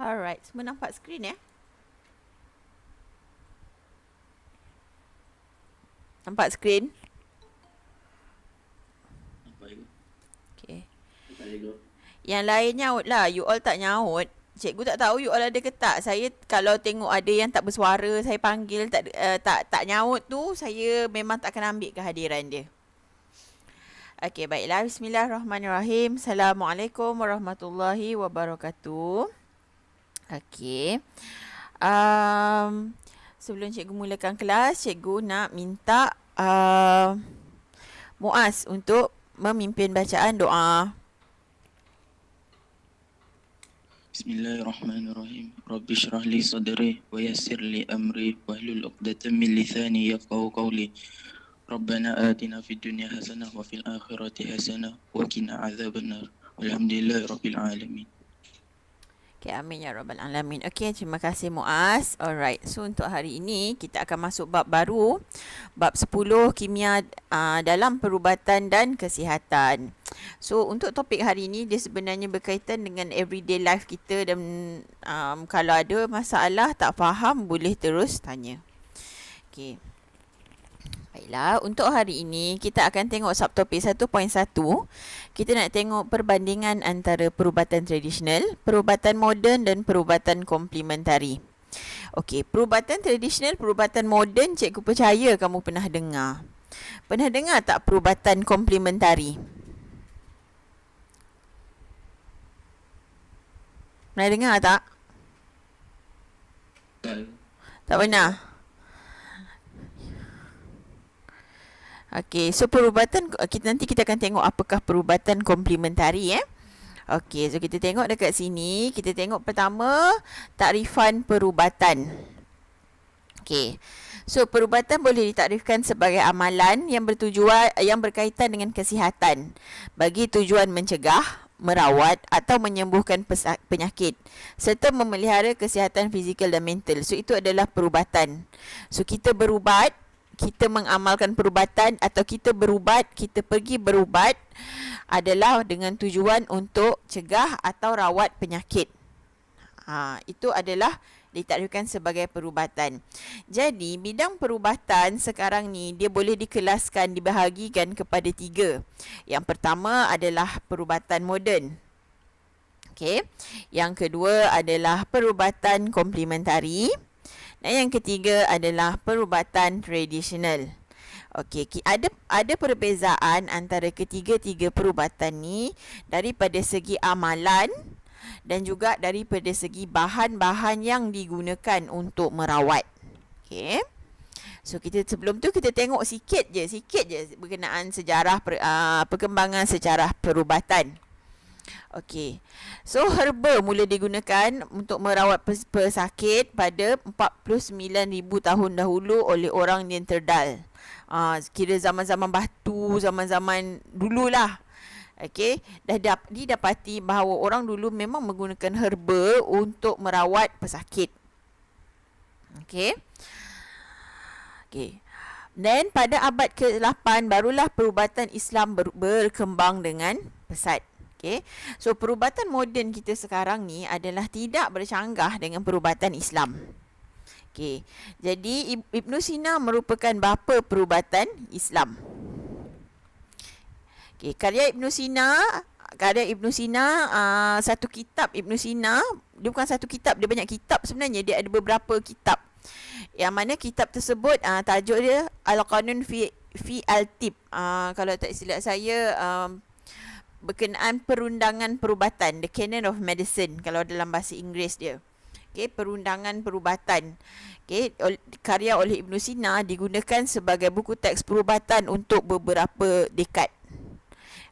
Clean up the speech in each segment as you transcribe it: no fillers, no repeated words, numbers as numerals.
Alright, semua nampak skrin ya? Nampak skrin? Nampak juga. Okay. Tak ada juga. Yang lain nyaut lah, you all tak nyaut. Cikgu tak tahu you all ada ke tak. Saya kalau tengok ada yang tak bersuara, saya panggil tak nyaut tu, saya memang tak akan ambil kehadiran dia. Okey, baiklah. Bismillahirrahmanirrahim. Assalamualaikum warahmatullahi wabarakatuh. Okey. Sebelum cikgu mulakan kelas, cikgu nak minta Muaz untuk memimpin bacaan doa. Bismillahirrahmanirrahim. Rabbi syrah li sadri wa yassir li amri wahlul 'uqdatam min lisani yafqahu qawli. Rabbana atina fid dunya hasanah wa fil akhirati hasanah wa qina adzabannar. Walhamdulillahirabbil alamin. Okay, amin ya rabbal alamin. Okay, terima kasih Muaz. Alright, so untuk hari ini kita akan masuk bab baru, bab 10 kimia dalam perubatan dan kesihatan. So untuk topik hari ini dia sebenarnya berkaitan dengan everyday life kita dan kalau ada masalah tak faham boleh terus tanya. Okay. Baiklah, untuk hari ini kita akan tengok subtopik 1.1. Kita nak tengok perbandingan antara perubatan tradisional, perubatan moden dan perubatan komplementari. Okey, perubatan tradisional, perubatan moden, cikgu percaya kamu pernah dengar. Pernah dengar tak perubatan komplementari? Pernah dengar tak? Tak pernah? Okey, so perubatan nanti kita akan tengok apakah perubatan komplementari Okey, so kita tengok dekat sini, kita tengok pertama takrifan perubatan. Okey. So perubatan boleh ditakrifkan sebagai amalan yang berkaitan dengan kesihatan bagi tujuan mencegah, merawat atau menyembuhkan penyakit serta memelihara kesihatan fizikal dan mental. So itu adalah perubatan. So kita berubat, kita mengamalkan perubatan atau kita berubat, kita pergi berubat adalah dengan tujuan untuk cegah atau rawat penyakit. Itu adalah ditakrifkan sebagai perubatan. Jadi bidang perubatan sekarang ni dia boleh dikelaskan, dibahagikan kepada 3. Yang pertama adalah perubatan moden. Okey. Yang kedua adalah perubatan komplementari. Dan yang ketiga adalah perubatan tradisional. Okey, ada perbezaan antara ketiga-tiga perubatan ni daripada segi amalan dan juga daripada segi bahan-bahan yang digunakan untuk merawat. Okey. So sebelum tu kita tengok sikit je berkenaan sejarah perkembangan sejarah perubatan. Okey. So herba mula digunakan untuk merawat pesakit pada 49,000 tahun dahulu oleh orang Neanderthal. Kira zaman-zaman batu, zaman-zaman dululah. Okey, didapati bahawa orang dulu memang menggunakan herba untuk merawat pesakit. Okey. Okey. Dan pada abad ke-8 barulah perubatan Islam berkembang dengan pesat. Okay. So perubatan moden kita sekarang ni adalah tidak bercanggah dengan perubatan Islam. Okay. Jadi Ibn Sina merupakan bapa perubatan Islam. Okay. Karya Ibn Sina, satu kitab Ibn Sina, dia bukan satu kitab, dia banyak kitab sebenarnya, dia ada beberapa kitab. Yang mana kitab tersebut tajuk dia Al-Qanun fi Al-Tib. Kalau tak silap saya berkenaan perundangan perubatan, the Canon of Medicine kalau dalam bahasa Inggeris dia. Okey, perundangan perubatan. Okey, karya oleh Ibn Sina digunakan sebagai buku teks perubatan untuk beberapa dekad.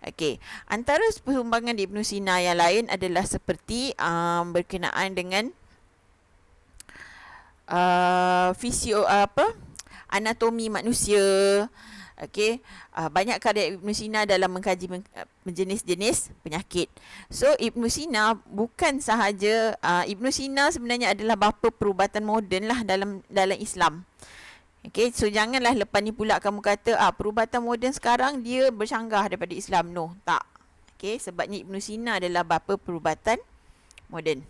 Okey, antara sumbangan Ibn Sina yang lain adalah seperti berkenaan dengan anatomi manusia. Okey, banyak karya Ibn Sina dalam mengkaji jenis-jenis penyakit. So Ibn Sina bukan sahaja Ibn Sina sebenarnya adalah bapa perubatan moden lah dalam Islam. Okey, so janganlah lepas ni pula kamu kata perubatan moden sekarang dia bercanggah daripada Islam. No, tak. Okey, sebabnya Ibn Sina adalah bapa perubatan moden.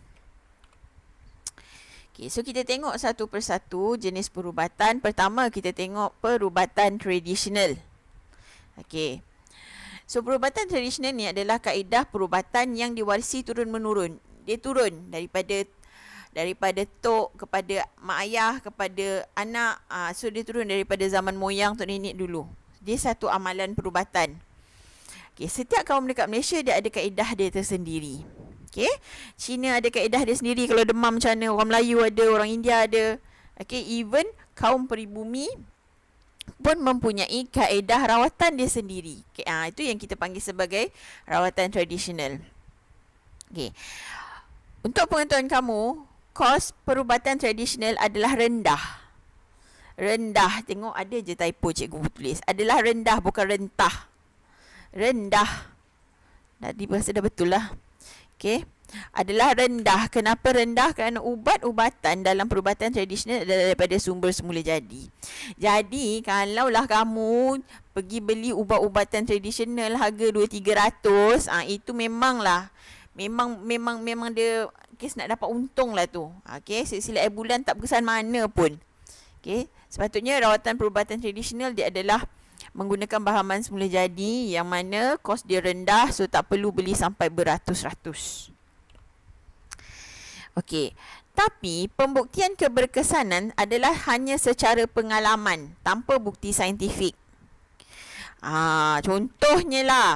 Okay, so kita tengok satu persatu jenis perubatan. Pertama, kita tengok perubatan tradisional. Okay. So, perubatan tradisional ni adalah kaedah perubatan yang diwarisi turun-menurun. Dia turun daripada tok kepada mak ayah kepada anak. So, dia turun daripada zaman moyang tok nenek dulu. Dia satu amalan perubatan. Okay, setiap kaum dekat Malaysia dia ada kaedah dia tersendiri. Okay, Cina ada kaedah dia sendiri. Kalau demam macam mana, orang Melayu ada, orang India ada. Okay, even kaum peribumi pun mempunyai kaedah rawatan dia sendiri. Okay, itu yang kita panggil sebagai rawatan tradisional. Okay. Untuk pengetahuan kamu, kos perubatan tradisional adalah rendah. Rendah. Tengok ada je typo cikgu tulis. Adalah rendah, bukan rentah. Rendah. Tadi bahasa dah betul lah. Okay. Adalah rendah. Kenapa rendah? Kerana ubat-ubatan dalam perubatan tradisional adalah daripada sumber semula jadi. Jadi, kalaulah kamu pergi beli ubat-ubatan tradisional harga 200-300, itu memanglah memang dia kes nak dapat untung lah tu. Okay, silap bulan tak berkesan mana pun. Okay, sepatutnya rawatan perubatan tradisional dia adalah menggunakan bahan semula jadi yang mana kos dia rendah, so tak perlu beli sampai beratus-ratus. Okey, tapi pembuktian keberkesanan adalah hanya secara pengalaman tanpa bukti saintifik. Contohnya lah.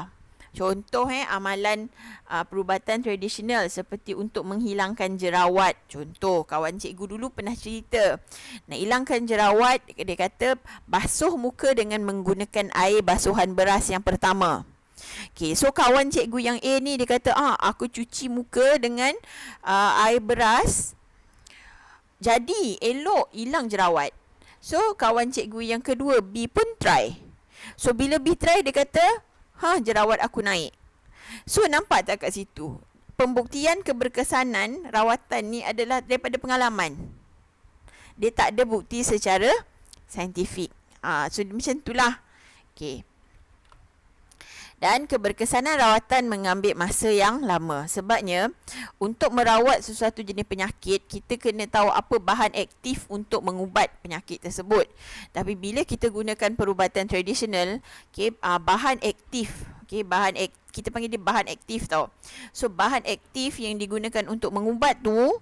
Amalan perubatan tradisional seperti untuk menghilangkan jerawat. Contoh, kawan cikgu dulu pernah cerita. Nak hilangkan jerawat, dia kata basuh muka dengan menggunakan air basuhan beras yang pertama. Okay, so kawan cikgu yang A ni dia kata, aku cuci muka dengan air beras, jadi elok hilang jerawat. So kawan cikgu yang kedua B pun try. So bila B try, dia kata, jerawat aku naik. So nampak tak kat situ? Pembuktian keberkesanan rawatan ni adalah daripada pengalaman. Dia tak ada bukti secara saintifik. So macam itulah. Okay. Dan keberkesanan rawatan mengambil masa yang lama. Sebabnya, untuk merawat sesuatu jenis penyakit, kita kena tahu apa bahan aktif untuk mengubat penyakit tersebut. Tapi bila kita gunakan perubatan tradisional, bahan aktif, kita panggil dia bahan aktif tau. So, bahan aktif yang digunakan untuk mengubat tu,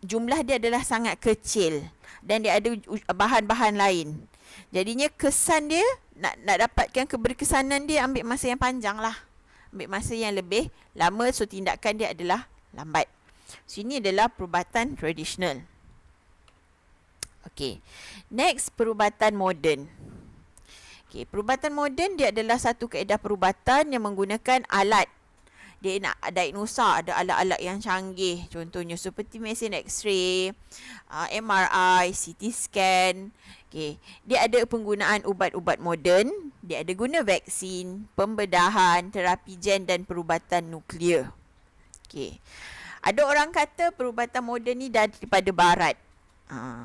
jumlah dia adalah sangat kecil. Dan dia ada bahan-bahan lain. Jadinya kesan dia, nak dapatkan keberkesanan dia ambil masa yang panjang lah. Ambil masa yang lebih lama, so tindakan dia adalah lambat. So ini adalah perubatan tradisional. Okay, next perubatan moden. Okay, perubatan moden dia adalah satu kaedah perubatan yang menggunakan alat. Dia nak diagnosa, ada alat-alat yang canggih. Contohnya seperti mesin X-ray, MRI, CT scan. Okay. Dia ada penggunaan ubat-ubat moden. Dia ada guna vaksin, pembedahan, terapi gen dan perubatan nuklear. Okay. Ada orang kata perubatan moden ni daripada barat.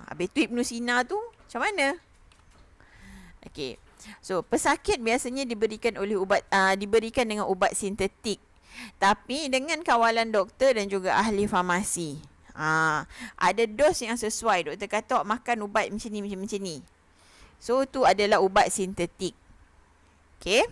Habis tu Ibn Sina tu macam mana? Okay. So, pesakit biasanya diberikan dengan ubat sintetik. Tapi dengan kawalan doktor dan juga ahli farmasi. Ada dos yang sesuai. Doktor kata makan ubat macam ni. So tu adalah ubat sintetik. Okay.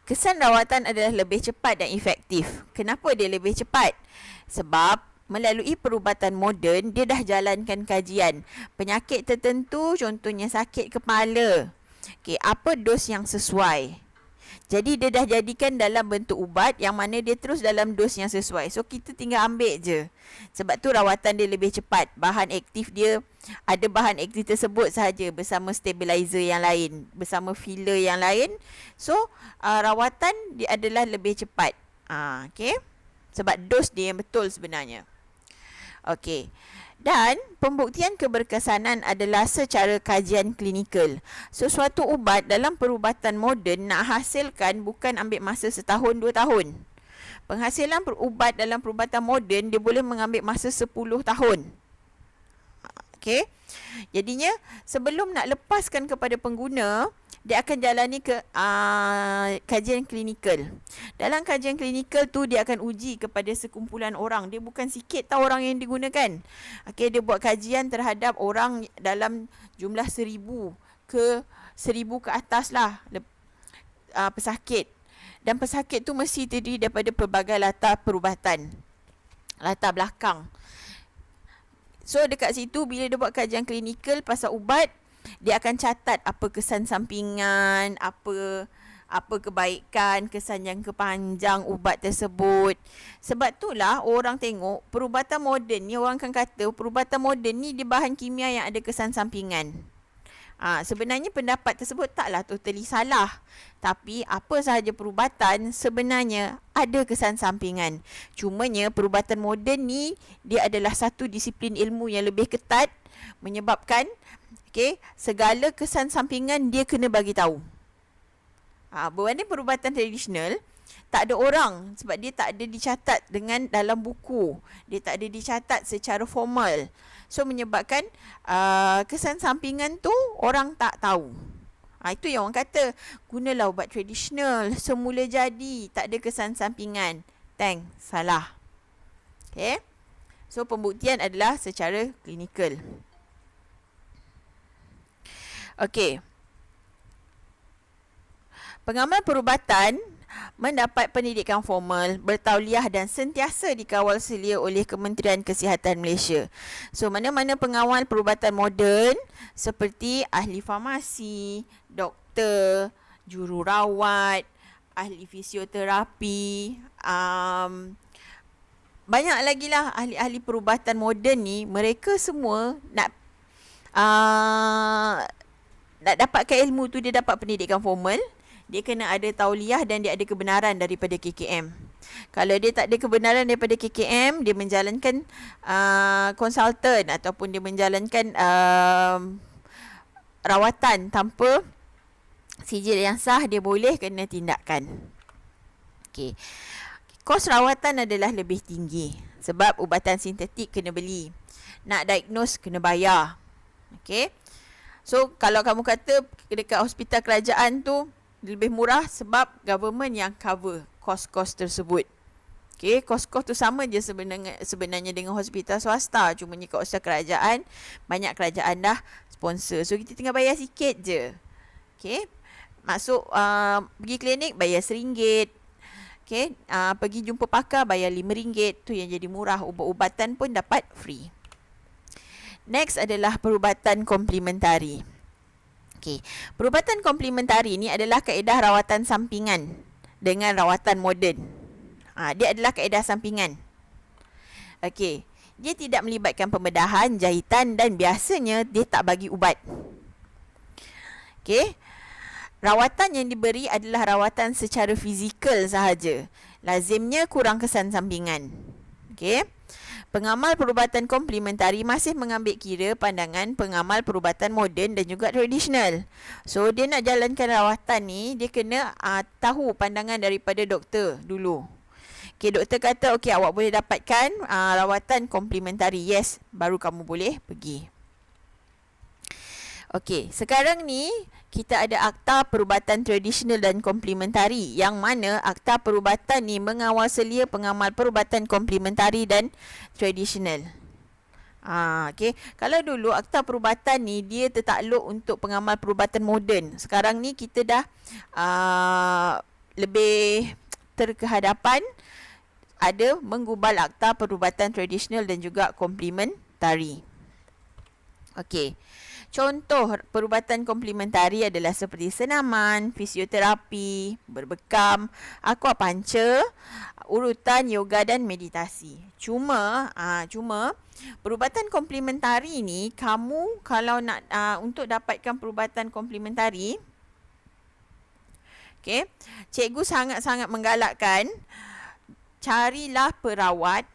Kesan rawatan adalah lebih cepat dan efektif. Kenapa dia lebih cepat? Sebab melalui perubatan moden, dia dah jalankan kajian. Penyakit tertentu, contohnya sakit kepala. Okay, apa dos yang sesuai? Jadi dia dah jadikan dalam bentuk ubat yang mana dia terus dalam dos yang sesuai. So kita tinggal ambil je. Sebab tu rawatan dia lebih cepat. Bahan aktif dia, ada bahan aktif tersebut sahaja bersama stabilizer yang lain, bersama filler yang lain. So rawatan dia adalah lebih cepat. Okay. Sebab dos dia yang betul sebenarnya. Okay. Dan pembuktian keberkesanan adalah secara kajian klinikal. Sesuatu ubat dalam perubatan moden nak hasilkan bukan ambil masa setahun 2 tahun. Penghasilan ubat dalam perubatan moden dia boleh mengambil masa 10 tahun. Okey. Jadinya sebelum nak lepaskan kepada pengguna, dia akan jalani ke kajian klinikal. Dalam kajian klinikal tu dia akan uji kepada sekumpulan orang. Dia bukan sikit tau orang yang digunakan. Okey, dia buat kajian terhadap orang dalam jumlah 1,000 ke 1,000 ke atas lah pesakit. Dan pesakit tu mesti terdiri daripada pelbagai latar perubatan, latar belakang. So dekat situ bila dia buat kajian klinikal pasal ubat, dia akan catat apa kesan sampingan, apa kebaikan, kesan jangka panjang ubat tersebut. Sebab itulah orang tengok perubatan moden ni, orang akan kata perubatan moden ni dia bahan kimia yang ada kesan sampingan. Sebenarnya pendapat tersebut taklah totally salah. Tapi apa sahaja perubatan sebenarnya ada kesan sampingan. Cumanya perubatan moden ni dia adalah satu disiplin ilmu yang lebih ketat, menyebabkan segala kesan sampingan dia kena bagi tahu. Berbanding perubatan tradisional, tak ada orang sebab dia tak ada dicatat dengan dalam buku. Dia tak ada dicatat secara formal. So menyebabkan kesan sampingan tu orang tak tahu. Itu yang orang kata, gunalah ubat tradisional, semula jadi, tak ada kesan sampingan. Salah. Okay. So pembuktian adalah secara klinikal. Okay. Pengamal perubatan mendapat pendidikan formal, bertauliah dan sentiasa dikawal selia oleh Kementerian Kesihatan Malaysia. So, mana-mana pengawal perubatan moden seperti ahli farmasi, doktor, jururawat, ahli fisioterapi, banyak lagi lah ahli-ahli perubatan moden ni, mereka semua nak dapatkan ilmu tu, dia dapat pendidikan formal. Dia kena ada tauliah dan dia ada kebenaran daripada KKM. Kalau dia tak ada kebenaran daripada KKM, dia menjalankan konsultan ataupun dia menjalankan rawatan tanpa sijil yang sah, dia boleh kena tindakan. Okey. Kos rawatan adalah lebih tinggi sebab ubatan sintetik kena beli. Nak diagnose kena bayar. Okey. So kalau kamu kata dekat hospital kerajaan tu lebih murah sebab government yang cover kos-kos tersebut. Okey, kos-kos tu sama je sebenarnya dengan hospital swasta. Cuma ni kat hospital kerajaan, banyak kerajaan dah sponsor. So kita tinggal bayar sikit je. Okey. Masuk pergi klinik bayar RM1. Okey, pergi jumpa pakar bayar RM5. Tu yang jadi murah. Ubat-ubatan pun dapat free. Next adalah perubatan komplementari. Okey, perubatan komplementari ni adalah kaedah rawatan sampingan dengan rawatan moden. Dia adalah kaedah sampingan. Okey, dia tidak melibatkan pembedahan, jahitan dan biasanya dia tak bagi ubat. Okey, rawatan yang diberi adalah rawatan secara fizikal sahaja. Lazimnya kurang kesan sampingan. Okey. Pengamal perubatan komplementari masih mengambil kira pandangan pengamal perubatan moden dan juga tradisional. So, dia nak jalankan rawatan ni, dia kena tahu pandangan daripada doktor dulu. Okay, doktor kata, okay, awak boleh dapatkan rawatan komplementari. Yes, baru kamu boleh pergi. Okey, sekarang ni kita ada Akta Perubatan Tradisional dan Komplementari, yang mana Akta Perubatan ni mengawal selia pengamal perubatan komplementari dan tradisional. Okey, kalau dulu Akta Perubatan ni dia tertakluk untuk pengamal perubatan moden. Sekarang ni kita dah lebih terkehadapan ada menggubal Akta Perubatan Tradisional dan juga Komplementari. Okey. Contoh perubatan komplementari adalah seperti senaman, fisioterapi, berbekam, aquapuncture, urutan, yoga dan meditasi. Cuma perubatan komplementari ni, kamu kalau nak untuk dapatkan perubatan komplementari, okey, cikgu sangat-sangat menggalakkan carilah perawat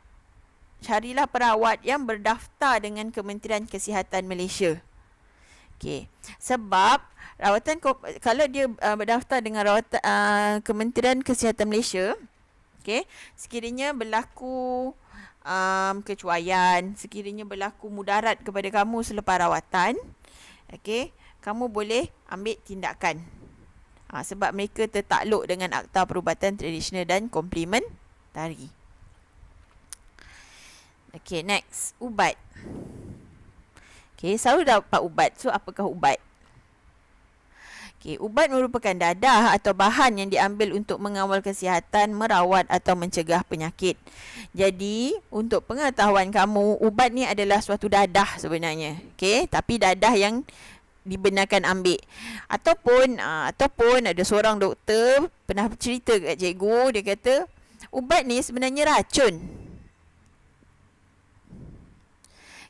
yang berdaftar dengan Kementerian Kesihatan Malaysia. Okey, sebab rawatan kalau dia berdaftar dengan Kementerian Kesihatan Malaysia, okey, sekiranya berlaku kecuaian, sekiranya berlaku mudarat kepada kamu selepas rawatan, okey, kamu boleh ambil tindakan. Sebab mereka tertakluk dengan Akta Perubatan Tradisional dan Komplementari. Okay, next. Ubat. Okay, selalu dapat ubat. So, apakah ubat? Okay, ubat merupakan dadah atau bahan yang diambil untuk mengawal kesihatan, merawat atau mencegah penyakit. Jadi, untuk pengetahuan kamu, ubat ni adalah suatu dadah sebenarnya. Okay, tapi dadah yang dibenarkan ambil. Ataupun ada seorang doktor pernah cerita kat cikgu, dia kata, ubat ni sebenarnya racun.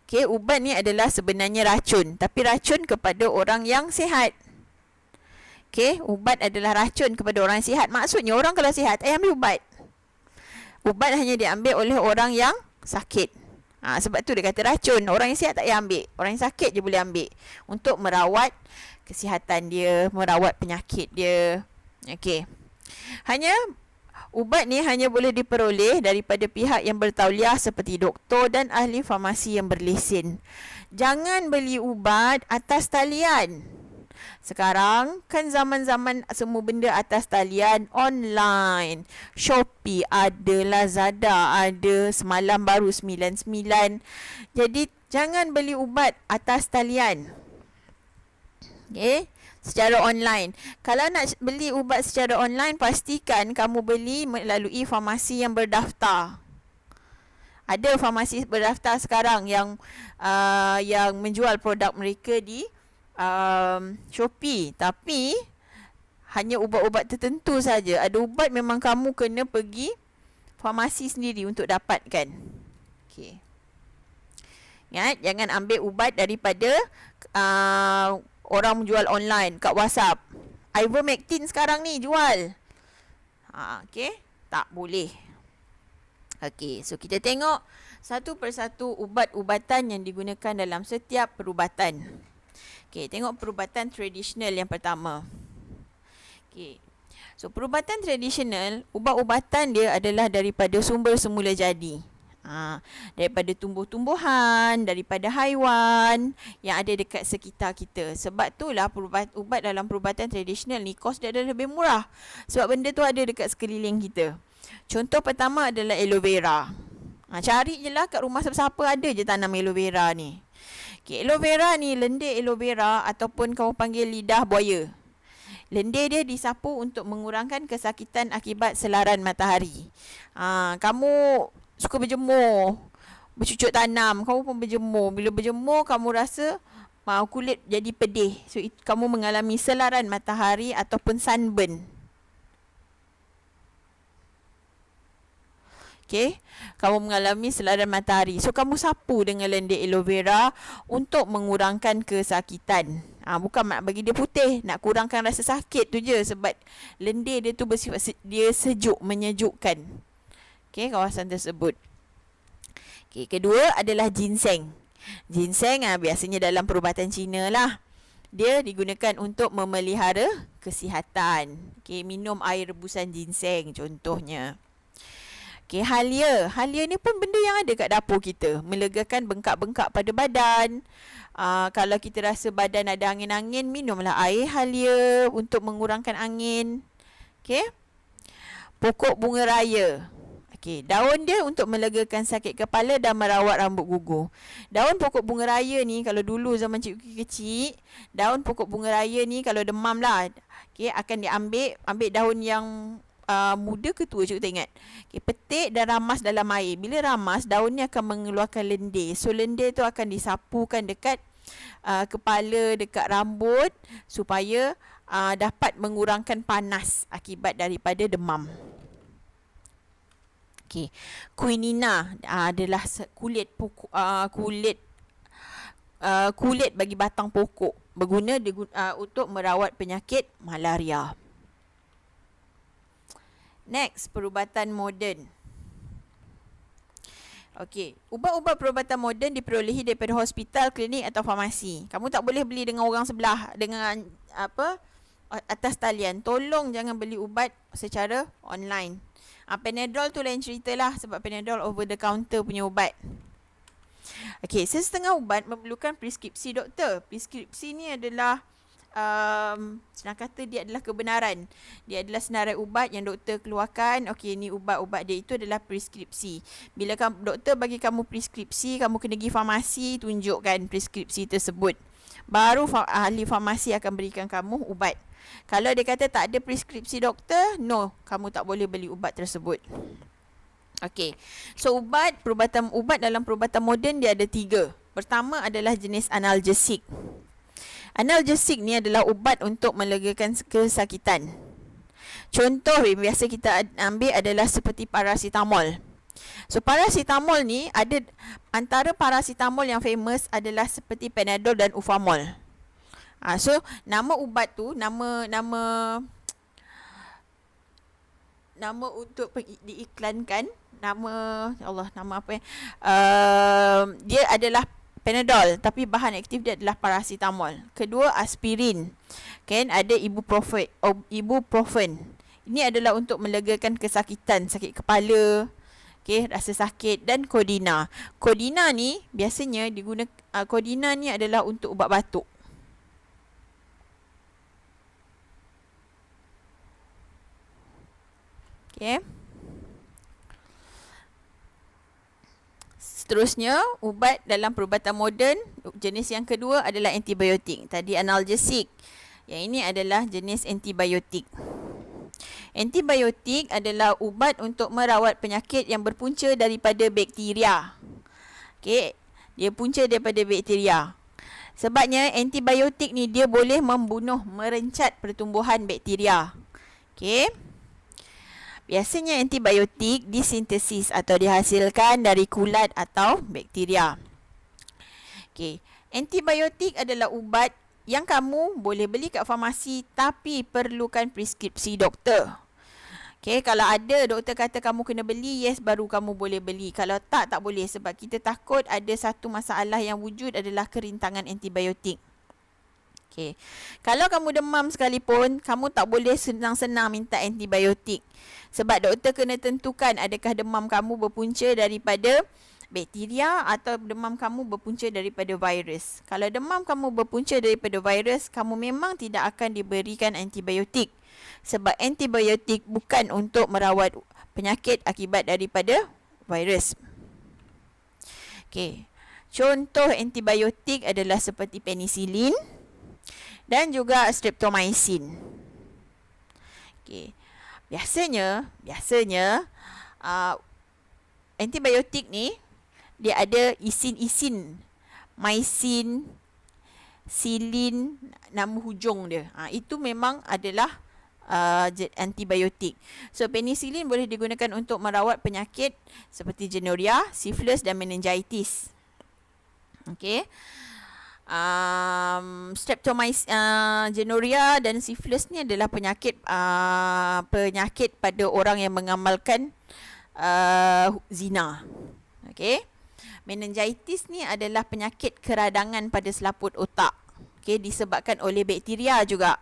Okay, ubat ni adalah sebenarnya racun, tapi racun kepada orang yang sihat. Okay, ubat adalah racun kepada orang yang sihat. Maksudnya orang kalau sihat, ambil ubat. Ubat hanya diambil oleh orang yang sakit. Sebab tu dia kata racun. Orang yang sihat tak payah ambil. Orang yang sakit je boleh ambil. Untuk merawat kesihatan dia, merawat penyakit dia. Okay. Ubat ni hanya boleh diperoleh daripada pihak yang bertauliah seperti doktor dan ahli farmasi yang berlesen. Jangan beli ubat atas talian. Sekarang kan zaman-zaman semua benda atas talian online. Shopee ada, Lazada ada, semalam baru 99. Jadi jangan beli ubat atas talian. Okay, secara online. Kalau nak beli ubat secara online, pastikan kamu beli melalui farmasi yang berdaftar. Ada farmasi berdaftar sekarang yang menjual produk mereka di Shopee, tapi hanya ubat-ubat tertentu saja. Ada ubat memang kamu kena pergi farmasi sendiri untuk dapatkan. Okey. Ingat, jangan ambil ubat daripada orang menjual online kat WhatsApp. Ivermectin sekarang ni jual. Okey, tak boleh. Okey, so kita tengok satu persatu ubat-ubatan yang digunakan dalam setiap perubatan. Okay, tengok perubatan tradisional yang pertama. Okay. So, perubatan tradisional, ubat-ubatan dia adalah daripada sumber semula jadi. Daripada tumbuh-tumbuhan, daripada haiwan yang ada dekat sekitar kita. Sebab itulah ubat dalam perubatan tradisional ni, kos dia adalah lebih murah. Sebab benda tu ada dekat sekeliling kita. Contoh pertama adalah aloe vera. Cari je lah kat rumah siapa-siapa ada je tanam aloe vera ni. Okay, aloe vera ni, lendir aloe vera ataupun kamu panggil lidah buaya. Lendir dia disapu untuk mengurangkan kesakitan akibat selaran matahari. Kamu suka berjemur, bercucuk tanam, kamu pun berjemur. Bila berjemur, kamu rasa kulit jadi pedih. So, kamu mengalami selaran matahari ataupun sunburn. Okay, kamu mengalami selaran matahari. So, kamu sapu dengan lendir aloe vera untuk mengurangkan kesakitan. Bukan nak bagi dia putih, nak kurangkan rasa sakit tu je. Sebab lendir dia tu bersifat dia sejuk, menyejukkan. Okay, kawasan tersebut. Okay, kedua adalah ginseng. Ginseng biasanya dalam perubatan Cina lah. Dia digunakan untuk memelihara kesihatan. Okay, minum air rebusan ginseng contohnya. Okay, halia. Halia ni pun benda yang ada kat dapur kita. Melegakan bengkak-bengkak pada badan. Kalau kita rasa badan ada angin-angin, minumlah air halia untuk mengurangkan angin. Okay. Pokok bunga raya. Okay, daun dia untuk melegakan sakit kepala dan merawat rambut gugur. Daun pokok bunga raya ni, kalau dulu zaman cikgu kecil, daun pokok bunga raya ni kalau demam lah, okay, akan ambil daun yang muda ke tua, cikgu tak ingat. Okay, petik dan ramas dalam air. Bila ramas, daun ni akan mengeluarkan lendir. So, lendir tu akan disapukan dekat kepala, dekat rambut supaya dapat mengurangkan panas akibat daripada demam. Okay. Quinina adalah kulit pokok, kulit bagi batang pokok. Berguna untuk merawat penyakit malaria. Next, perubatan moden. Okey, ubat-ubat perubatan moden diperolehi daripada hospital, klinik atau farmasi. Kamu tak boleh beli dengan orang sebelah, dengan atas talian. Tolong jangan beli ubat secara online. Panadol tu lain cerita lah, sebab Panadol over the counter punya ubat. Okey, sesetengah ubat memerlukan preskripsi doktor. Preskripsi ni adalah senang kata dia adalah kebenaran. Dia adalah senarai ubat yang doktor keluarkan. Okey, ni ubat-ubat dia, itu adalah preskripsi. Bila doktor bagi kamu preskripsi, kamu kena pergi farmasi, tunjukkan preskripsi tersebut. Baru ahli farmasi akan berikan kamu ubat. Kalau dia kata tak ada preskripsi doktor, no, kamu tak boleh beli ubat tersebut. Okey. So perubatan ubat dalam perubatan moden dia ada 3. Pertama adalah jenis analgesik. Analgesik ni adalah ubat untuk melegakan kesakitan. Contoh yang biasa kita ambil adalah seperti paracetamol. So paracetamol ni ada antara paracetamol yang famous adalah seperti Panadol dan Ufamol. So nama ubat tu nama untuk diiklankan, nama apa dia adalah Panadol, tapi bahan aktif dia adalah paracetamol. Kedua, aspirin. Kan ada ibuprofen. Ini adalah untuk melegakan kesakitan, sakit kepala, rasa sakit, dan Codeine. Codeine ni biasanya digunakan, Codeine ni adalah untuk ubat batuk. Seterusnya, ubat dalam perubatan moden, jenis yang kedua adalah antibiotik. Tadi analgesik. Yang ini adalah jenis antibiotik. Antibiotik adalah ubat untuk merawat penyakit yang berpunca daripada bakteria. Dia punca daripada bakteria. Sebabnya antibiotik ni dia boleh merencat pertumbuhan bakteria. Biasanya antibiotik disintesis atau dihasilkan dari kulat atau bakteria. Antibiotik adalah ubat yang kamu boleh beli kat farmasi tapi perlukan preskripsi doktor. Kalau ada doktor kata kamu kena beli, yes, baru kamu boleh beli. Kalau tak boleh, sebab kita takut ada satu masalah yang wujud adalah kerintangan antibiotik. Kalau kamu demam sekalipun, kamu tak boleh senang-senang minta antibiotik. Sebab doktor kena tentukan adakah demam kamu berpunca daripada bakteria atau demam kamu berpunca daripada virus. Kalau demam kamu berpunca daripada virus, kamu memang tidak akan diberikan antibiotik. Sebab antibiotik bukan untuk merawat penyakit akibat daripada virus. Contoh antibiotik adalah seperti penicillin dan juga streptomycin. Biasanya antibiotik ni dia ada isin, mycin, silin, nama hujung dia. Itu memang adalah antibiotik. So penicillin boleh digunakan untuk merawat penyakit seperti gonorrhea, syphilis dan meningitis. Gonorrhea dan syphilis ni adalah penyakit pada orang yang mengamalkan zina. Meningitis ni adalah penyakit keradangan pada selaput otak. Disebabkan oleh bakteria juga.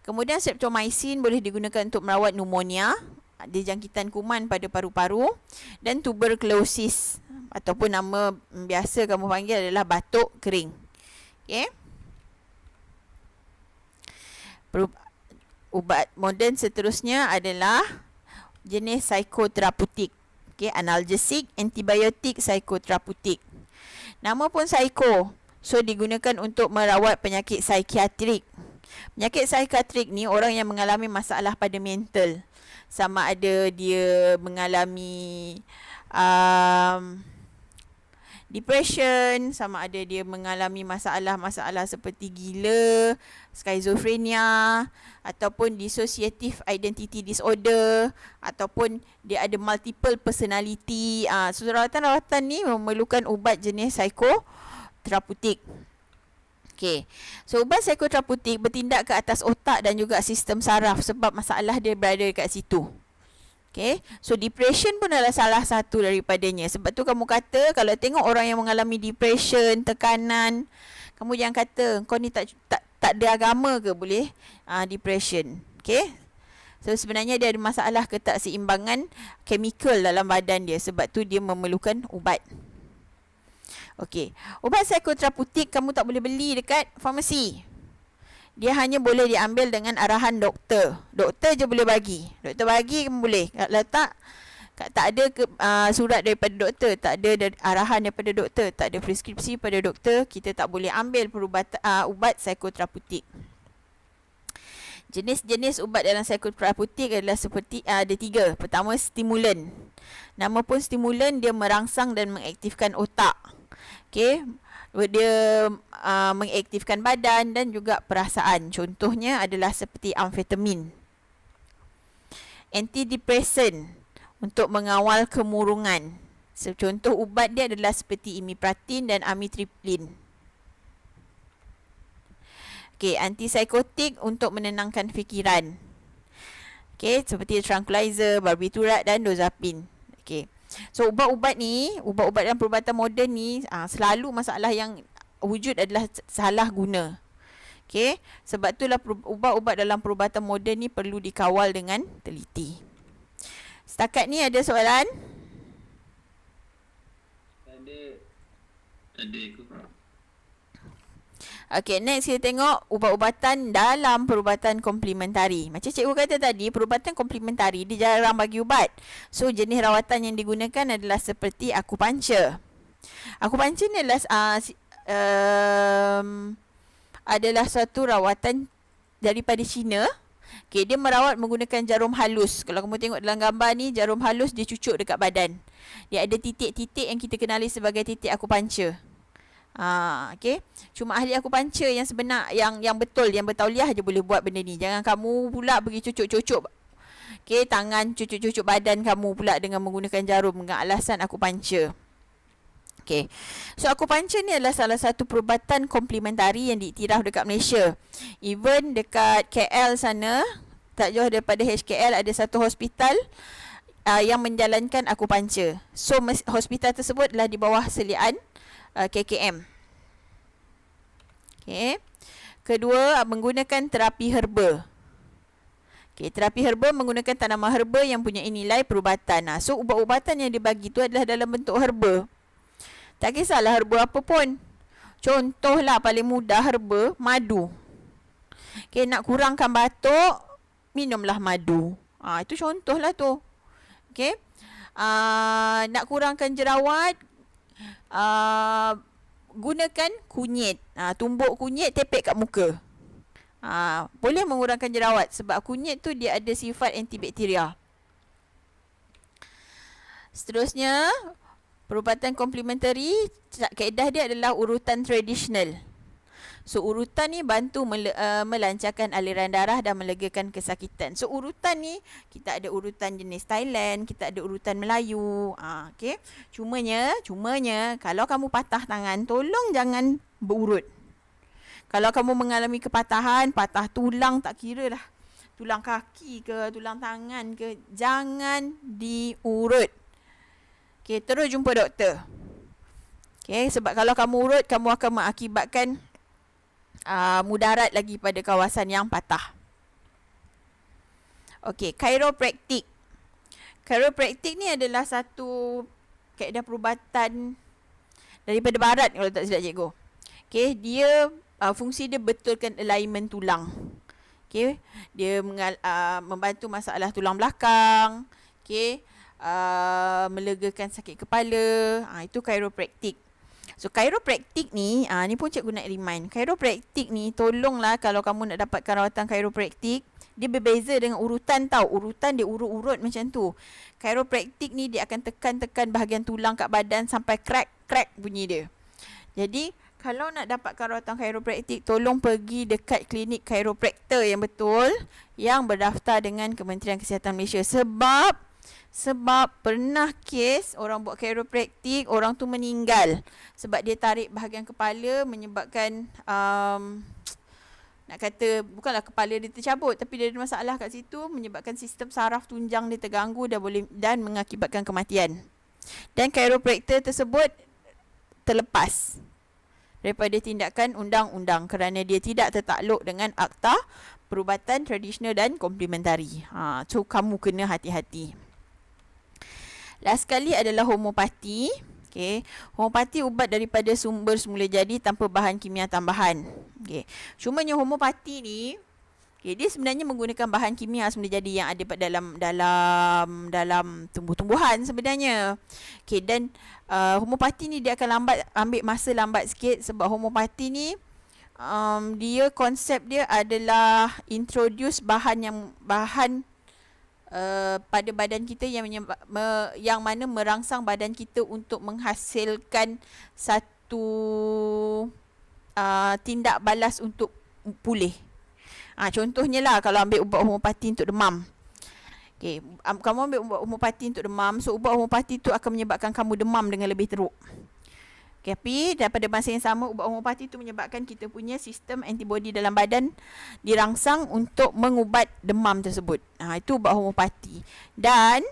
Kemudian streptomycin boleh digunakan untuk merawat pneumonia, ada jangkitan kuman pada paru-paru, dan tuberkulosis ataupun nama biasa kamu panggil adalah batuk kering. Ubat moden seterusnya adalah jenis psikoterapeutik. Analgesik, antibiotik, psikoterapeutik. Nama pun psiko, so digunakan untuk merawat penyakit psikiatrik. Penyakit psikiatrik ni orang yang mengalami masalah pada mental. Sama ada dia mengalami depression, sama ada dia mengalami masalah-masalah seperti gila, skizofrenia, ataupun dissociative identity disorder, ataupun dia ada multiple personality. So rawatan-rawatan ni memerlukan ubat jenis psikoterapeutik. So ubat psikoterapeutik bertindak ke atas otak dan juga sistem saraf sebab masalah dia berada kat situ. So depression pun adalah salah satu daripadanya. Sebab tu kamu kata kalau tengok orang yang mengalami depression, tekanan, kamu jangan kata kau ni tak ada agama ke boleh depression. So sebenarnya dia ada masalah ketakseimbangan chemical dalam badan dia. Sebab tu dia memerlukan ubat. Ubat psikoterapeutik kamu tak boleh beli dekat farmasi. dia hanya boleh diambil dengan arahan doktor. Doktor je boleh bagi. Doktor bagi boleh. Kalau tak ada surat daripada doktor, tak ada arahan daripada doktor, tak ada preskripsi pada doktor, kita tak boleh ambil ubat psikoterapeutik. Jenis-jenis ubat dalam psikoterapeutik adalah seperti ada 3. Pertama, stimulan. Nama pun stimulan, dia merangsang dan mengaktifkan otak. Okey, dia mengaktifkan badan dan juga perasaan. Contohnya adalah seperti amfetamin. Antidepresan untuk mengawal kemurungan. Contoh ubat dia adalah seperti imipratin dan amitriptyline. Okey, antipsikotik untuk menenangkan fikiran. Okey, seperti tranquilizer, barbiturat dan dozapin. Okey. So ubat-ubat ni, ubat-ubat dalam perubatan moden ni selalu masalah yang wujud adalah salah guna. Okey, sebab itulah ubat-ubat dalam perubatan moden ni perlu dikawal dengan teliti. Setakat ni ada soalan? Ada. Okey, next kita tengok ubat-ubatan dalam perubatan komplementari. Macam cikgu kata tadi, perubatan komplementari dia jarang bagi ubat. So, jenis rawatan yang digunakan adalah seperti akupuncture. Akupuncture ni adalah suatu rawatan daripada China. Okey, dia merawat menggunakan jarum halus. Kalau kamu tengok dalam gambar ni, jarum halus dia cucuk dekat badan. Dia ada titik-titik yang kita kenali sebagai titik akupuncture. Okey. Cuma ahli akupuncture yang sebenar, yang betul, yang bertauliah je boleh buat benda ni. Jangan kamu pula pergi cucuk-cucuk. Okey, tangan cucuk-cucuk badan kamu pula dengan menggunakan jarum dengan alasan akupuncture. Okey. So akupuncture ni adalah salah satu perubatan komplementari yang diiktiraf dekat Malaysia. Even dekat KL sana, tak jauh daripada HKL ada satu hospital yang menjalankan akupuncture. So hospital tersebut adalah di bawah seliaan KKM. Okey. Kedua, menggunakan terapi herba. Okey, terapi herba menggunakan tanaman herba yang punya nilai perubatan. So ubat-ubatan yang dibagi tu adalah dalam bentuk herba. Tak kisahlah herba apa pun. Contohlah paling mudah herba, madu. Okey, nak kurangkan batuk, minumlah madu. Itu contohlah tu. Okey. Nak kurangkan jerawat, gunakan kunyit. Tumbuk kunyit, tepek kat muka. Boleh mengurangkan jerawat sebab kunyit tu dia ada sifat antibakteria. Seterusnya, perubatan komplementari, kaedah dia adalah urutan tradisional. So urutan ni bantu melancarkan aliran darah dan melegakan kesakitan. So urutan ni, kita ada urutan jenis Thailand, kita ada urutan Melayu. Okay. Cumanya kalau kamu patah tangan, tolong jangan berurut. Kalau kamu mengalami kepatahan, patah tulang, tak kira lah, tulang kaki ke, tulang tangan ke, jangan diurut. Okay, terus jumpa doktor. Okay, sebab kalau kamu urut, kamu akan mengakibatkan mudarat lagi pada kawasan yang patah. Okey, chiropractic. Chiropractic ni adalah satu kaedah perubatan daripada barat kalau tak silap cikgu. Okey, dia fungsi dia betulkan alignment tulang. Okey, dia membantu masalah tulang belakang. Okey, melegakan sakit kepala. Itu chiropractic. So chiropractic ni, ni pun cikgu nak remind. Chiropractic ni, tolonglah kalau kamu nak dapatkan rawatan chiropractic, dia berbeza dengan urutan tau. Urutan dia urut-urut macam tu. Chiropractic ni dia akan tekan-tekan bahagian tulang kat badan sampai crack bunyi dia. Jadi, kalau nak dapatkan rawatan chiropractic, tolong pergi dekat klinik chiropractor yang betul, yang berdaftar dengan Kementerian Kesihatan Malaysia. Sebab pernah kes orang buat chiropractic, orang tu meninggal sebab dia tarik bahagian kepala menyebabkan nak kata bukanlah kepala dia tercabut, tapi dia ada masalah kat situ menyebabkan sistem saraf tunjang dia terganggu dan mengakibatkan kematian. Dan chiropractor tersebut terlepas daripada tindakan undang-undang kerana dia tidak tertakluk dengan Akta Perubatan Tradisional dan Komplementari. So kamu kena hati-hati. Last sekali adalah homopati. Okey, homopati ubat daripada sumber semula jadi tanpa bahan kimia tambahan. Okey. Cumanya homopati ni dia sebenarnya menggunakan bahan kimia semula jadi yang ada dalam tumbuh-tumbuhan sebenarnya. Okey, dan homopati ni dia akan ambil masa lambat sikit sebab homopati ni dia konsep dia adalah introduce bahan pada badan kita yang mana merangsang badan kita untuk menghasilkan satu tindak balas untuk pulih. Contohnya lah kalau ambil ubat homopati untuk demam. Okay, kamu ambil ubat homopati untuk demam, so ubat homopati tu akan menyebabkan kamu demam dengan lebih teruk. Okay, tapi daripada masa yang sama, ubat homopati tu menyebabkan kita punya sistem antibody dalam badan dirangsang untuk mengubat demam tersebut. Itu ubat homopati. Dan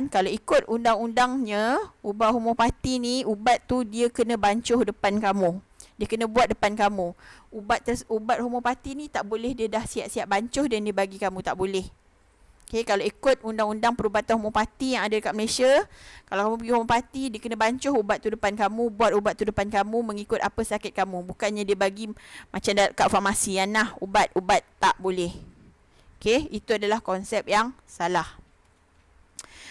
kalau ikut undang-undangnya, ubat homopati ni, ubat tu dia kena bancuh depan kamu. Dia kena buat depan kamu. Ubat homopati ni tak boleh dia dah siap-siap bancuh dan dia bagi kamu, tak boleh. Okay, kalau ikut undang-undang perubatan homopati yang ada dekat Malaysia, kalau kamu pergi homopati, dia kena bancuh ubat tu depan kamu, buat ubat tu depan kamu mengikut apa sakit kamu. Bukannya dia bagi macam kat farmasi, ubat-ubat, tak boleh. Okay, itu adalah konsep yang salah.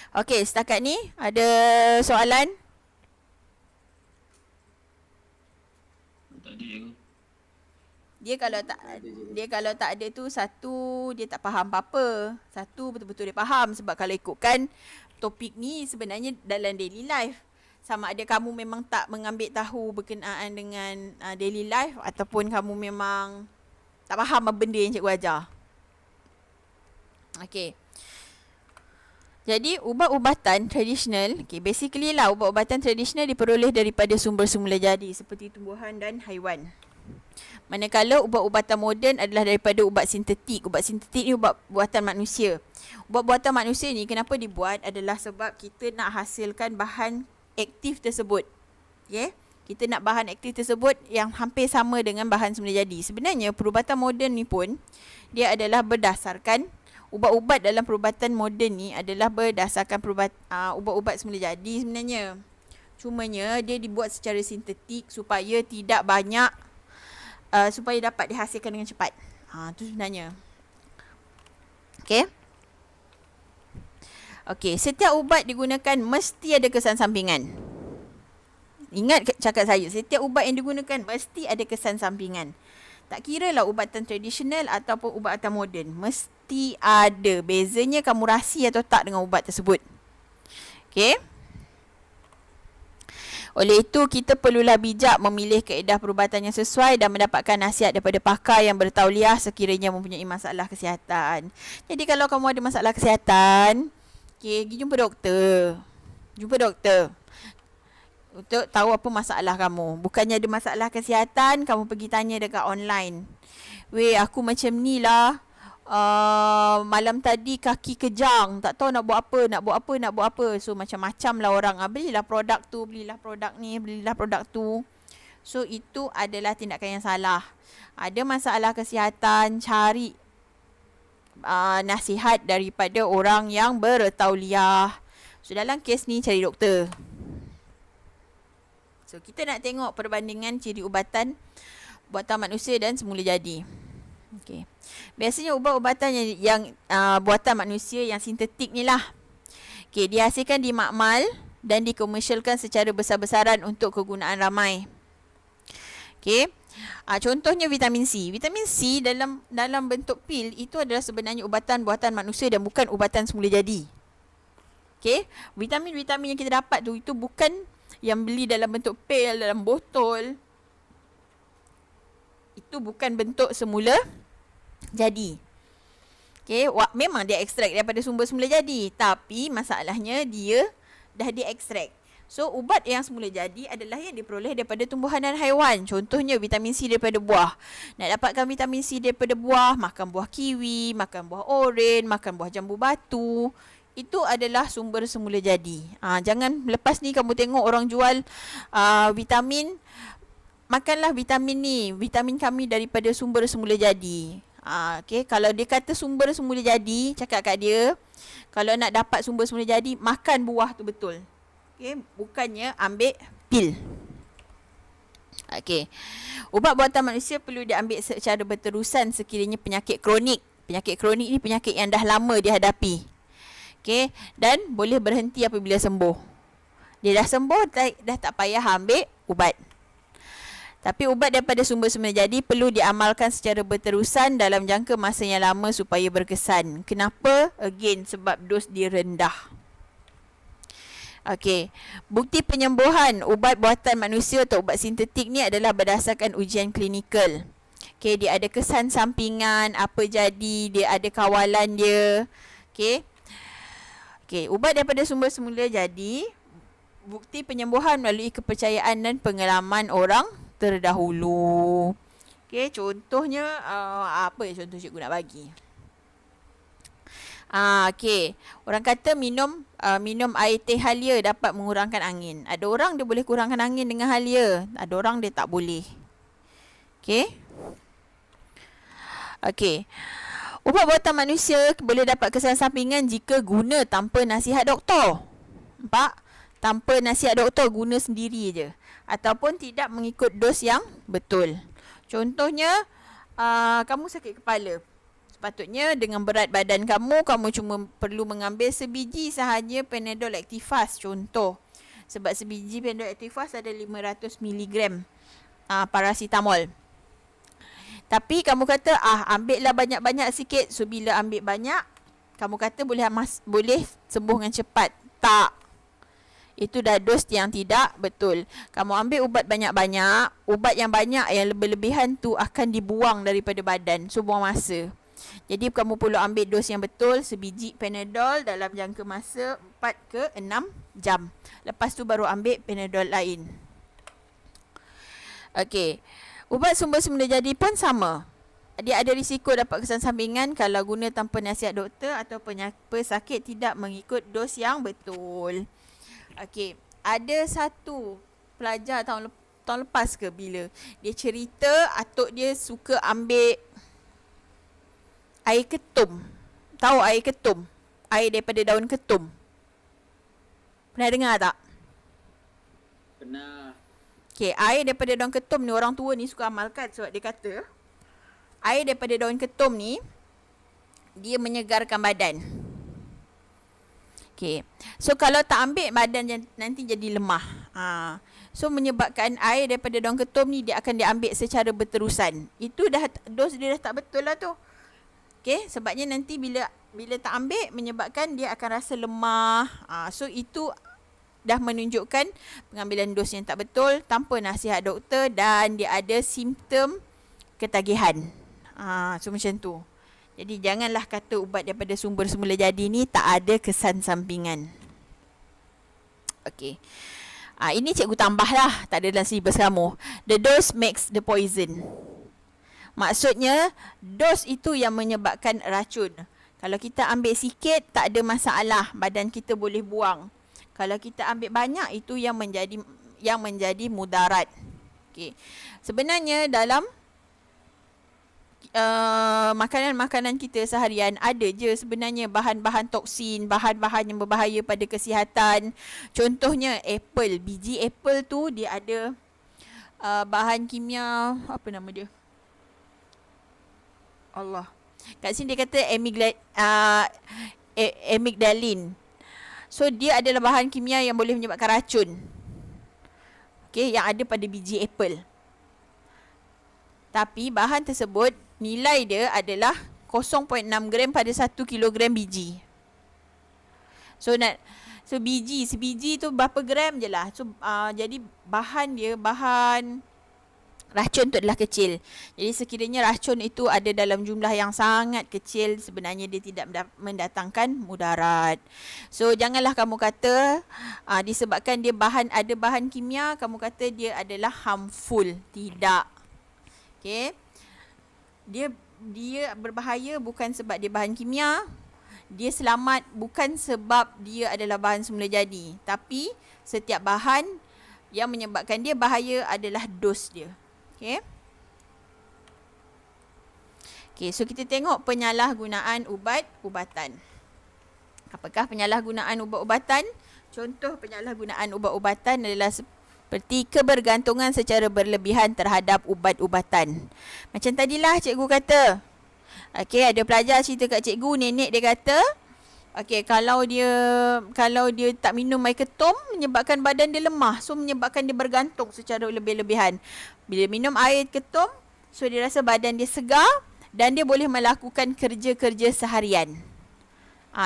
Okay, setakat ni ada soalan? Tak ada je. Dia kalau tak ada tu, satu dia tak faham apa-apa. Satu betul-betul dia faham, sebab kalau ikutkan topik ni sebenarnya dalam daily life. Sama ada kamu memang tak mengambil tahu berkenaan dengan daily life ataupun kamu memang tak faham apa benda yang cikgu ajar. Okey. Jadi ubat-ubatan tradisional, basically lah ubat-ubatan tradisional diperoleh daripada sumber semula jadi seperti tumbuhan dan haiwan. Manakala ubat-ubatan moden adalah daripada ubat sintetik. Ubat sintetik ni ubat buatan manusia. Ubat buatan manusia ni kenapa dibuat adalah sebab kita nak hasilkan bahan aktif tersebut. Okay? Kita nak bahan aktif tersebut yang hampir sama dengan bahan semula jadi. Sebenarnya perubatan moden ni pun dia adalah berdasarkan ubat-ubat dalam perubatan moden ni adalah berdasarkan ubat-ubat semula jadi sebenarnya. Cumanya dia dibuat secara sintetik supaya tidak banyak supaya dapat dihasilkan dengan cepat. Itu sebenarnya. Okey, setiap ubat digunakan mesti ada kesan sampingan. Ingat cakap saya, setiap ubat yang digunakan mesti ada kesan sampingan. Tak kira lah ubatan tradisional ataupun ubatan moden, mesti ada. Bezanya kamu rasi atau tak dengan ubat tersebut. Okey. Oleh itu, kita perlulah bijak memilih kaedah perubatan yang sesuai dan mendapatkan nasihat daripada pakar yang bertauliah sekiranya mempunyai masalah kesihatan. Jadi kalau kamu ada masalah kesihatan, pergi jumpa doktor. Untuk tahu apa masalah kamu. Bukannya ada masalah kesihatan, kamu pergi tanya dekat online. Aku macam ni lah. Malam tadi kaki kejang, tak tahu nak buat apa. So macam-macam lah orang, belilah produk tu, belilah produk ni, belilah produk tu. So itu adalah tindakan yang salah. Ada masalah kesihatan, cari nasihat daripada orang yang bertauliah. So dalam kes ni cari doktor. So kita nak tengok perbandingan ciri ubatan buatan manusia dan semula jadi. Okey. Biasanya ubat-ubatan yang buatan manusia yang sintetik ni lah. Okey, dihasilkan di makmal dan dikomersialkan secara besar-besaran untuk kegunaan ramai. Okey. Contohnya vitamin C. Vitamin C dalam bentuk pil itu adalah sebenarnya ubatan buatan manusia dan bukan ubatan semula jadi. Okey. Vitamin-vitamin yang kita dapat tu itu bukan yang beli dalam bentuk pil, dalam botol. Itu bukan bentuk semula jadi. Okay, memang dia ekstrak daripada sumber semula jadi, tapi masalahnya dia dah diekstrak. So ubat yang semula jadi adalah yang diperoleh daripada tumbuhan dan haiwan. Contohnya vitamin C daripada buah. Nak dapatkan vitamin C daripada buah, makan buah kiwi, makan buah oren, makan buah jambu batu. Itu adalah sumber semula jadi. Jangan lepas ni kamu tengok orang jual vitamin, makanlah vitamin ni, vitamin kami daripada sumber semula jadi. Okay, kalau dia kata sumber semula jadi, cakap kat dia, kalau nak dapat sumber semula jadi, makan buah tu betul. Okey, bukannya ambil pil. Okey. Ubat buatan manusia perlu diambil secara berterusan sekiranya penyakit kronik. Penyakit kronik ni penyakit yang dah lama dihadapi. Okey, dan boleh berhenti apabila sembuh. Dia dah sembuh, dah tak payah ambil ubat. Tapi ubat daripada sumber semula jadi perlu diamalkan secara berterusan dalam jangka masa yang lama supaya berkesan. Kenapa? Again, sebab dos dia rendah. Okey, bukti penyembuhan ubat buatan manusia atau ubat sintetik ni adalah berdasarkan ujian klinikal. Okey, dia ada kesan sampingan, apa jadi, dia ada kawalan dia. Okey. Okey, ubat daripada sumber semula jadi bukti penyembuhan melalui kepercayaan dan pengalaman orang terdahulu. Okey, contohnya apa contoh cikgu nak bagi? Okey. Orang kata minum air teh halia dapat mengurangkan angin. Ada orang dia boleh kurangkan angin dengan halia. Ada orang dia tak boleh. Okey. Okey. Ubat buatan manusia boleh dapat kesan sampingan jika guna tanpa nasihat doktor. Nampak? Tanpa nasihat doktor, guna sendiri je. Ataupun tidak mengikut dos yang betul. Contohnya, kamu sakit kepala. Sepatutnya dengan berat badan kamu cuma perlu mengambil sebiji sahaja Panadol Activas contoh. Sebab sebiji Panadol Activas ada 500 mg paracetamol. Tapi kamu kata ambillah banyak-banyak sikit. So bila ambil banyak, kamu kata boleh sembuh dengan cepat. Tak. Itu dah dos yang tidak betul. Kamu ambil ubat banyak-banyak, ubat yang banyak yang lebih-lebihan tu akan dibuang daripada badan. So buang masa. Jadi kamu perlu ambil dos yang betul, sebiji Panadol dalam jangka masa 4 ke 6 jam. Lepas tu baru ambil Panadol lain. Okey. Ubat sumber semula jadi pun sama. Dia ada risiko dapat kesan sampingan kalau guna tanpa nasihat doktor atau pesakit tidak mengikut dos yang betul. Okey. Ada satu pelajar tahun lepas ke bila dia cerita atuk dia suka ambil air ketum. Tahu air ketum? Air daripada daun ketum. Pernah dengar tak? Pernah. Okey, air daripada daun ketum ni orang tua ni suka amalkan sebab dia kata air daripada daun ketum ni dia menyegarkan badan. Okey. So kalau tak ambil badan nanti jadi lemah. So menyebabkan air daripada daun ketum ni dia akan diambil secara berterusan. Itu dah dos dia dah tak betul lah tu. Okey, sebabnya nanti bila tak ambil menyebabkan dia akan rasa lemah. So itu dah menunjukkan pengambilan dos yang tak betul tanpa nasihat doktor dan dia ada simptom ketagihan. So macam tu. Jadi janganlah kata ubat daripada sumber semula jadi ni tak ada kesan sampingan. Okey. Ini cikgu tambah lah, tak ada dalam silibus kamu. The dose makes the poison. Maksudnya, dos itu yang menyebabkan racun. Kalau kita ambil sikit, tak ada masalah. Badan kita boleh buang. Kalau kita ambil banyak, itu yang menjadi mudarat. Okay. Sebenarnya, dalam makanan-makanan kita seharian, ada je sebenarnya bahan-bahan toksin, bahan-bahan yang berbahaya pada kesihatan. Contohnya, apple. Biji apple tu, dia ada bahan kimia, apa nama dia? Allah. Kat sini dia kata amygdalin. So dia adalah bahan kimia yang boleh menyebabkan racun. Okey, yang ada pada biji apple. Tapi bahan tersebut nilai dia adalah 0.6 gram pada 1 kilogram biji. So sebiji tu berapa gram je lah. So jadi bahan racun tu adalah kecil. Jadi sekiranya racun itu ada dalam jumlah yang sangat kecil, sebenarnya dia tidak mendatangkan mudarat. So janganlah kamu kata disebabkan dia ada bahan kimia, kamu kata dia adalah harmful. Tidak. Okay. Dia berbahaya bukan sebab dia bahan kimia. Dia selamat bukan sebab dia adalah bahan semula jadi. Tapi setiap bahan yang menyebabkan dia bahaya adalah dos dia. Okay. Okay, so kita tengok penyalahgunaan ubat-ubatan. Apakah penyalahgunaan ubat-ubatan? contoh penyalahgunaan ubat-ubatan adalah seperti kebergantungan secara berlebihan terhadap ubat-ubatan. Macam tadilah cikgu kata. Okey, ada pelajar cerita kat cikgu, nenek dia kata, okey, kalau dia tak minum air ketum menyebabkan badan dia lemah, so menyebabkan dia bergantung secara lebih-lebihan. Bila minum air ketum, so dia rasa badan dia segar dan dia boleh melakukan kerja-kerja seharian.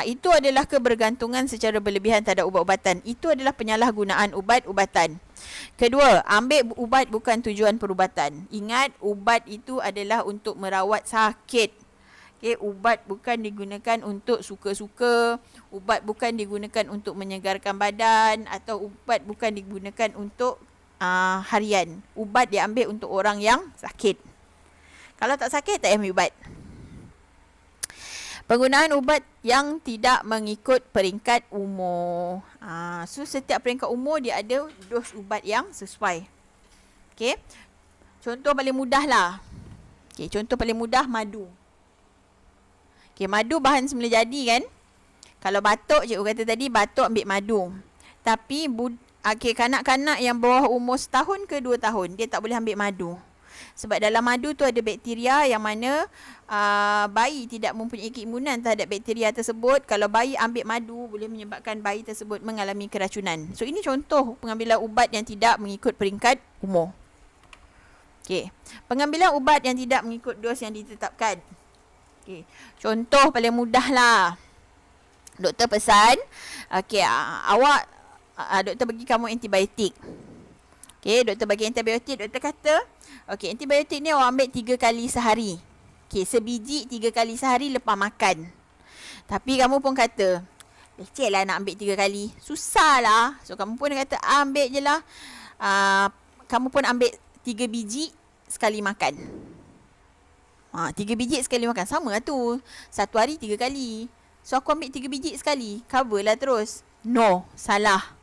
Itu adalah kebergantungan secara berlebihan terhadap ubat-ubatan. Itu adalah penyalahgunaan ubat-ubatan. Kedua, ambil ubat bukan tujuan perubatan. Ingat, ubat itu adalah untuk merawat sakit. Okay, ubat bukan digunakan untuk suka-suka. Ubat bukan digunakan untuk menyegarkan badan. Atau ubat bukan digunakan untuk harian. Ubat diambil untuk orang yang sakit. Kalau tak sakit, tak ambil ubat. Penggunaan ubat yang tidak mengikut peringkat umur. So, setiap peringkat umur dia ada dos ubat yang sesuai. Okay. Contoh paling mudah lah. Okay, contoh paling mudah, madu. Okay, madu bahan semula jadi kan. Kalau batuk, cikgu kata tadi, batuk ambil madu. Tapi, kanak-kanak yang bawah umur 1 tahun ke 2 tahun, dia tak boleh ambil madu. Sebab dalam madu tu ada bakteria yang mana bayi tidak mempunyai keimunan terhadap bakteria tersebut. Kalau bayi ambil madu, boleh menyebabkan bayi tersebut mengalami keracunan. So, ini contoh pengambilan ubat yang tidak mengikut peringkat umur. Okay. Pengambilan ubat yang tidak mengikut dos yang ditetapkan. Okay. Contoh paling mudah lah. Doktor pesan, okay, doktor bagi kamu antibiotik. Okay, doktor bagi antibiotik, doktor kata, okay, antibiotik ni awak ambil 3 kali sehari. Okay, sebiji 3 kali sehari lepas makan. Tapi kamu pun kata, leceh lah nak ambil 3 kali. Susah lah. So, kamu pun kata, ambil je lah. Kamu pun ambil 3 biji sekali makan. 3 biji sekali makan. Sama lah tu. 1 hari 3 kali. So, aku ambil 3 biji sekali. Cover lah terus. No, salah.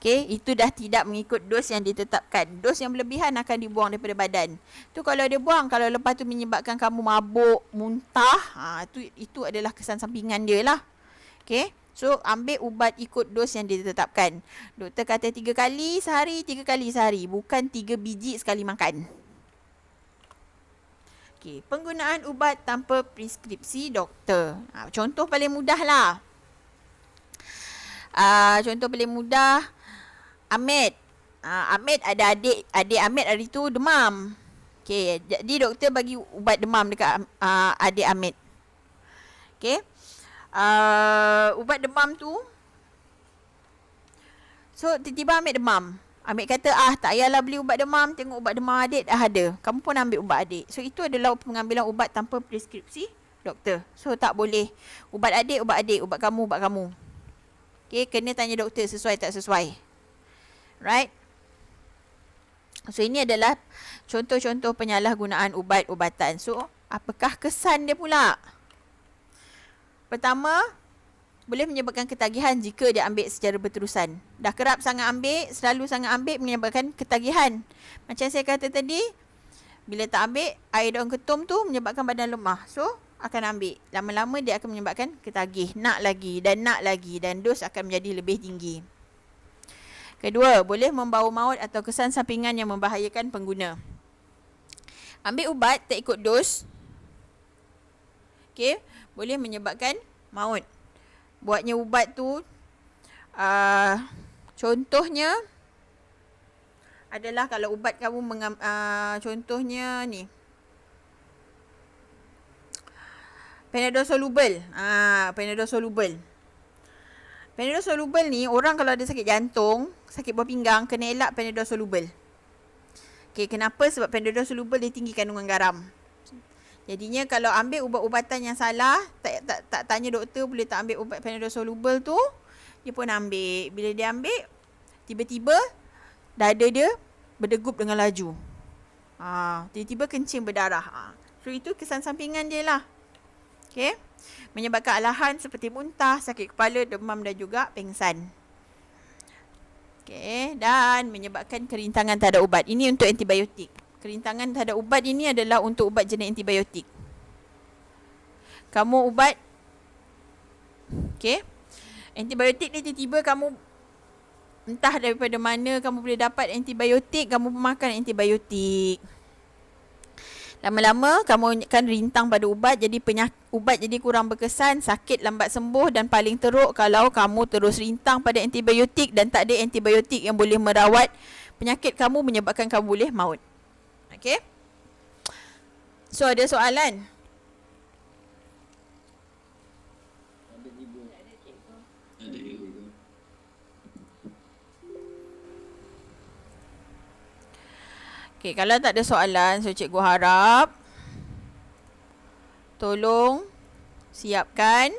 Okay, itu dah tidak mengikut dos yang ditetapkan. Dos yang berlebihan akan dibuang daripada badan. Tu kalau dia buang, kalau lepas tu menyebabkan kamu mabuk, muntah, itu adalah kesan sampingan dia lah. Okay, so ambil ubat ikut dos yang ditetapkan. Doktor kata 3 kali sehari, 3 kali sehari. Bukan 3 biji sekali makan. Okay, penggunaan ubat tanpa preskripsi doktor. Contoh paling mudah lah. Contoh paling mudah, Ahmed. Ahmed ada adik Ahmed hari tu demam. Okay, jadi doktor bagi ubat demam dekat adik Ahmed. Okay. Ubat demam tu. So, tiba-tiba Ahmed demam. Ahmed kata, tak payahlah beli ubat demam. Tengok ubat demam adik dah ada. Kamu pun ambil ubat adik. So, itu adalah pengambilan ubat tanpa preskripsi doktor. So, tak boleh. Ubat adik, ubat kamu, ubat kamu. Okay, kena tanya doktor sesuai tak sesuai. Right? So, ini adalah contoh-contoh penyalahgunaan ubat-ubatan. So, apakah kesan dia pula? Pertama, boleh menyebabkan ketagihan jika dia ambil secara berterusan. Dah kerap sangat ambil, selalu sangat ambil, menyebabkan ketagihan. Macam saya kata tadi, bila tak ambil, air daun ketum tu menyebabkan badan lemah. So, akan ambil. Lama-lama dia akan menyebabkan ketagih. Nak lagi dan dos akan menjadi lebih tinggi. Kedua, boleh membawa maut atau kesan sampingan yang membahayakan pengguna. Ambil ubat tak ikut dos. Okay, boleh menyebabkan maut. Buatnya ubat tu, contohnya adalah kalau ubat kamu contohnya ni, Panadol soluble. Panadol soluble. Panadol soluble ni, orang kalau ada sakit jantung, sakit buah pinggang, kena elak Panadol soluble. Okay, kenapa? Sebab Panadol soluble dia tinggi kandungan garam. Jadinya kalau ambil ubat-ubatan yang salah, tak tanya doktor, boleh tak ambil ubat Panadol soluble tu, dia pun ambil. Bila dia ambil, tiba-tiba dada dia berdegup dengan laju. Tiba-tiba kencing berdarah. So, itu kesan sampingan dia lah. Okay. Menyebabkan alahan seperti muntah, sakit kepala, demam dan juga pengsan. Okay. Dan menyebabkan kerintangan terhadap ubat. Ini untuk antibiotik. Kerintangan terhadap ubat ini adalah untuk ubat jenis antibiotik. Kamu ubat, okay, Antibiotik ni tiba-tiba kamu, entah daripada mana kamu boleh dapat antibiotik, kamu makan antibiotik. Lama-lama kamu akan rintang pada ubat, jadi ubat jadi kurang berkesan, sakit lambat sembuh, dan paling teruk kalau kamu terus rintang pada antibiotik dan tak ada antibiotik yang boleh merawat penyakit kamu, menyebabkan kamu boleh maut. Okey? So ada soalan? Okey, kalau tak ada soalan, so cikgu harap tolong siapkan